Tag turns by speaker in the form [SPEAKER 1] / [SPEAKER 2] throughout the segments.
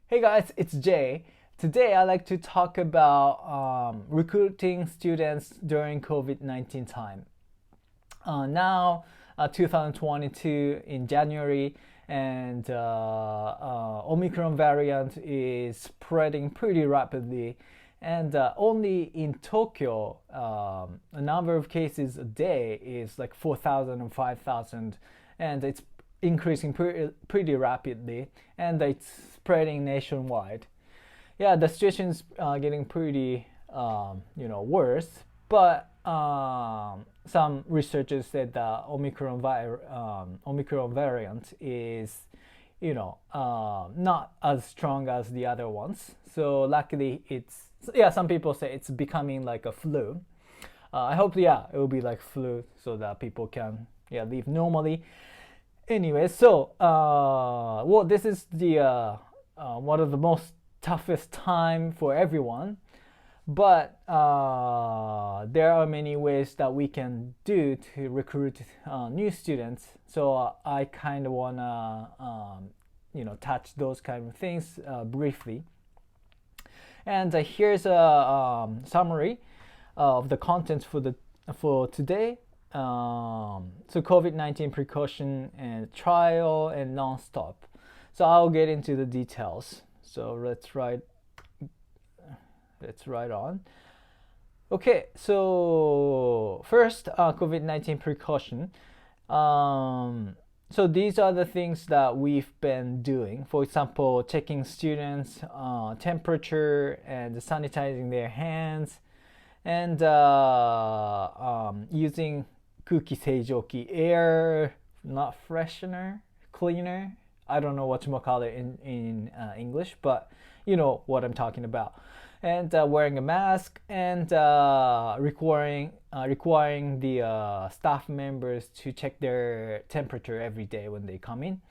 [SPEAKER 1] Hey guys, it's Jay. Today I'd like to talk about recruiting students during COVID-19 time. Now, 2022 in January, and Omicron variant is spreading pretty rapidly. And only in Tokyo, a number of cases a day is like 4,000 and 5,000, and it's increasing pretty rapidly, and it's spreading nationwide. Yeah, the situation's getting pretty, worse. But some researchers said the Omicron variant is, not as strong as the other ones. So luckily, it's yeah. Some people say it's becoming like a flu. I hope it will be like flu so that people can live normally. Anyway, so this is the one of the most toughest time for everyone, but there are many ways that we can do to recruit new students. So I kind of wanna touch those kind of things briefly. And here's a summary of the contents for today. So COVID-19 precaution and trial and NonStop. So I'll get into the details. So let's write on. Okay, so first, COVID-19 precaution. So these are the things that we've been doing. For example, checking students' temperature and sanitizing their hands, and using 空気清浄機 air, not freshener, cleaner. I don't know what you call it in English, but you know what I'm talking about. And wearing a mask, and requiring the staff members to check their temperature every day when they come in.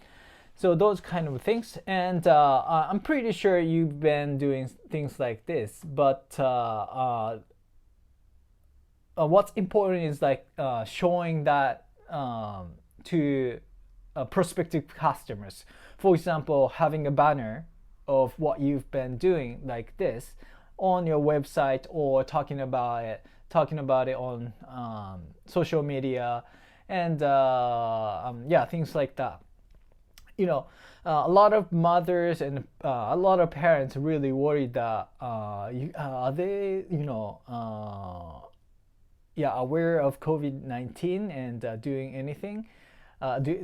[SPEAKER 1] So those kind of things. And I'm pretty sure you've been doing things like this, but what's important is like showing that to prospective customers. For example, having a banner of what you've been doing like this on your website, or talking about it on social media, and things like that. A lot of mothers and a lot of parents really worried that are they aware of COVID-19 and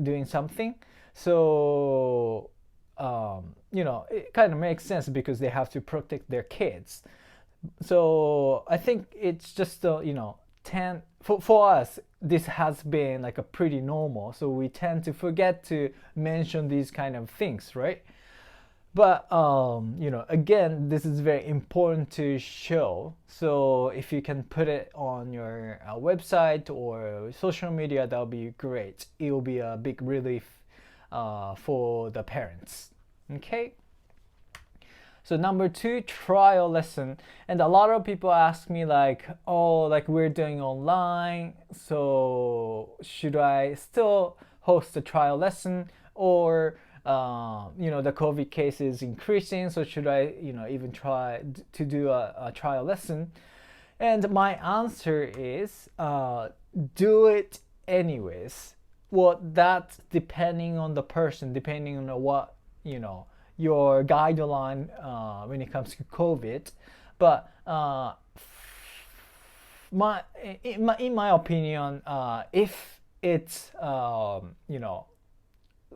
[SPEAKER 1] doing something. So it kind of makes sense because they have to protect their kids. So I think it's just for us this has been like a pretty normal. So we tend to forget to mention these kind of things, right? But again, this is very important to show. So if you can put it on your website or social media, that'll be great. It will be a big relief for the parents. Okay. So number two, trial lesson. And a lot of people ask me like, oh, like we're doing online, so should I still host a trial lesson, or the COVID case is increasing, so should I, even try to do a trial lesson? And my answer is, do it anyways. Well, that's depending on the person, depending on what, your guideline when it comes to COVID. But in my opinion, if it's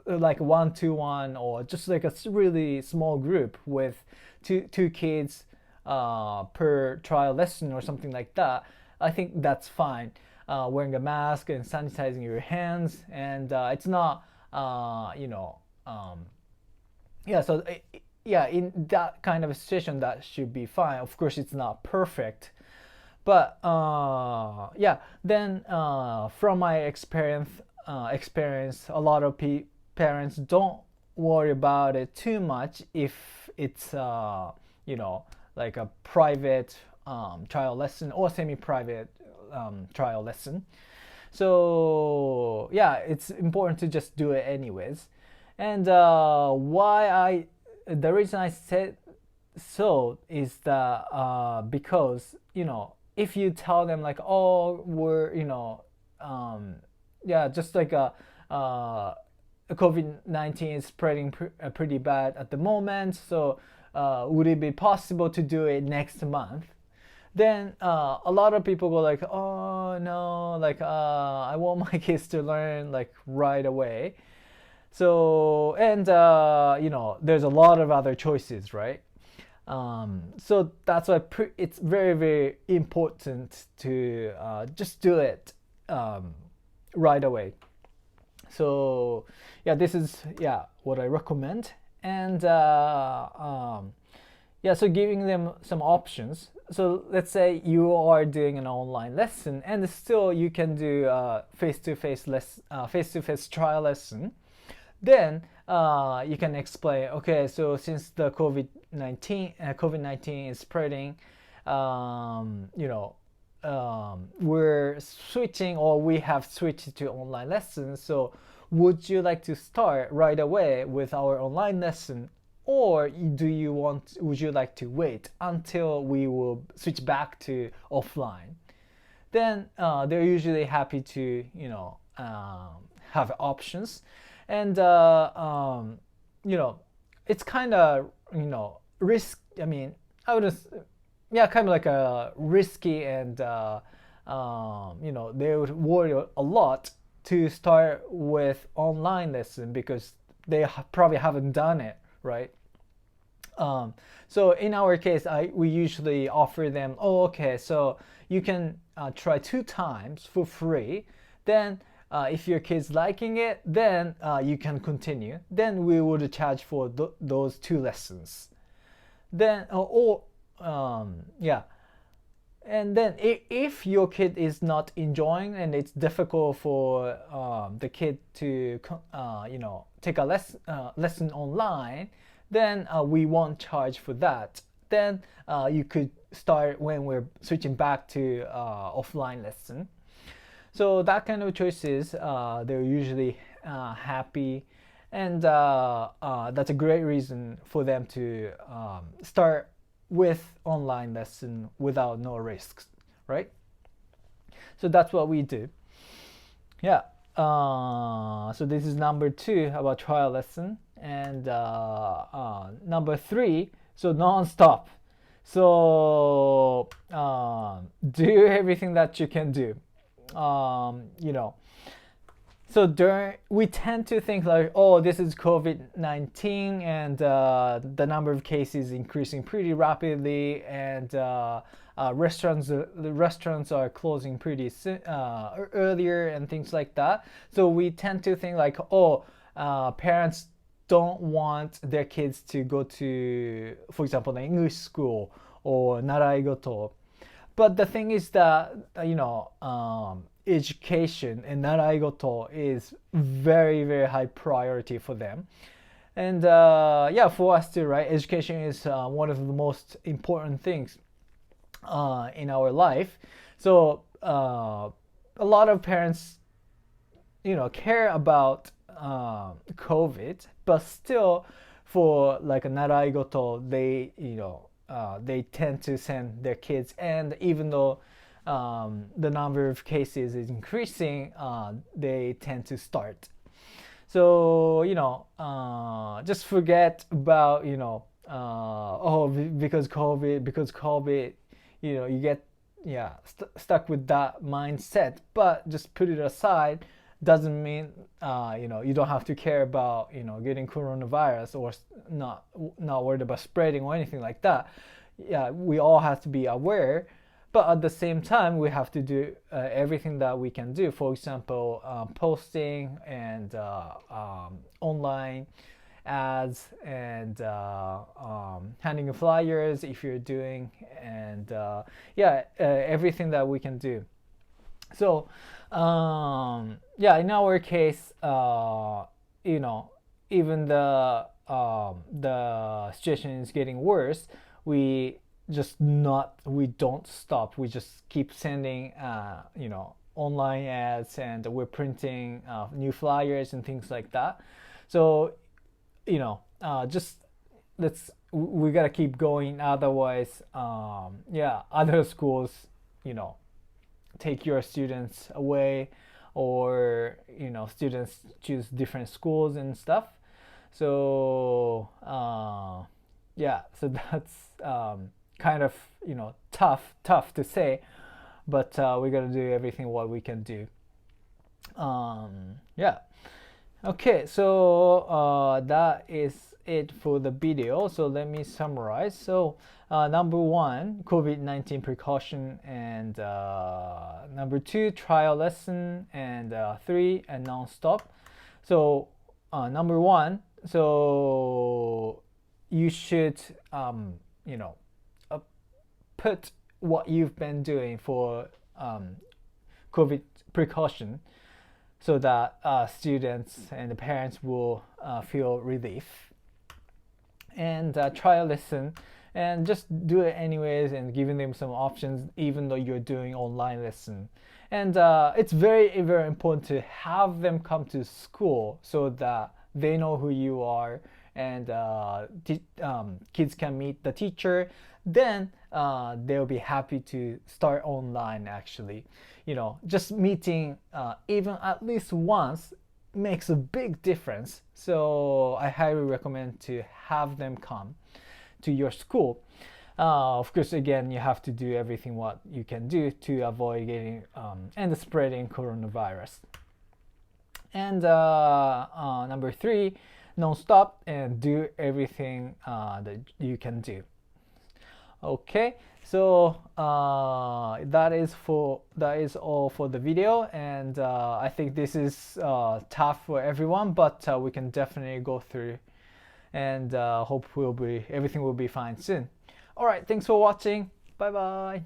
[SPEAKER 1] like 1-to-1, or just like a really small group with two kids per trial lesson or something like that, I think that's fine. Wearing a mask and sanitizing your hands, and it's not so in that kind of a situation, that should be fine. Of course, it's not perfect, but then from my experience, a lot of parents don't worry about it too much if it's like a private trial lesson or semi-private trial lesson. So it's important to just do it anyways. And why I the reason I said so is that because if you tell them like, oh, we're yeah, just like COVID-19 is spreading pretty bad at the moment, so would it be possible to do it next month? Then a lot of people go like, oh no, like I want my kids to learn like right away. So and there's a lot of other choices, right? So that's why it's very, very important to just do it right away. So yeah, this is what I recommend. And yeah, so giving them some options. So let's say you are doing an online lesson, and still you can do face-to-face trial lesson. Then you can explain, okay, so since the COVID-19 is spreading, we're switching, or we have switched to online lessons. So would you like to start right away with our online lesson, or would you like to wait until we will switch back to offline? Then they're usually happy to have options. And it's kind of risk. I mean, I would just kind of like a risky, and they would worry a lot to start with online lesson because they probably haven't done it, right? So in our case, we usually offer them, oh, okay, so you can try 2 times for free. Then if your kid's liking it, then you can continue. Then we would charge for those 2 lessons. Then and then if your kid is not enjoying and it's difficult for the kid to take a lesson online, then we won't charge for that. Then you could start when we're switching back to offline lesson. So that kind of choices, they're usually happy, and that's a great reason for them to start with online lesson without no risks, right? So that's what we do. Yeah. So this is number 2 about trial lesson, and number 3, so non-stop. So do everything that you can do. So we tend to think like, oh, this is COVID-19, and the number of cases increasing pretty rapidly, and the restaurants are closing pretty earlier and things like that. So we tend to think like, oh, parents don't want their kids to go to, for example, the English school or naraigoto. But the thing is that education and naraigoto is very, very high priority for them. And for us too, right? Education is one of the most important things in our life. So a lot of parents, care about COVID, but still, for like a naraigoto, they tend to send their kids, and even though the number of cases is increasing, they tend to start. So just forget about because COVID, you get stuck with that mindset. But just put it aside. Doesn't mean you don't have to care about getting coronavirus, or not worried about spreading or anything like that. Yeah, we all have to be aware, but at the same time we have to do everything that we can do. For example, posting and online ads, and handing flyers if you're doing, and everything that we can do. So in our case, even the situation is getting worse, we don't stop. We just keep sending online ads, and we're printing new flyers and things like that. So just we gotta keep going. Otherwise, yeah, other schools, you know, take your students away, or students choose different schools and stuff. So yeah, so that's kind of tough to say, but we gotta do everything what we can do. Yeah. Okay, so that is it for the video. So let me summarize. So number one, COVID-19 precaution, and number two, trial lesson, and three, and non-stop. So number one, so you should you know uh, put what you've been doing for COVID precaution, so that students and the parents will feel relief. And try a lesson, and just do it anyways, and giving them some options even though you're doing online lesson. And it's very, very important to have them come to school so that they know who you are, and kids can meet the teacher. Then they'll be happy to start online. Actually, just meeting even at least once makes a big difference. So I highly recommend to have them come to your school. Of course, again, you have to do everything what you can do to avoid getting and spreading coronavirus. And number three, non-stop, and do everything that you can do. Okay, so that is all for the video, and I think this is tough for everyone, but we can definitely go through, and hope everything will be fine soon. All right, thanks for watching. Bye bye.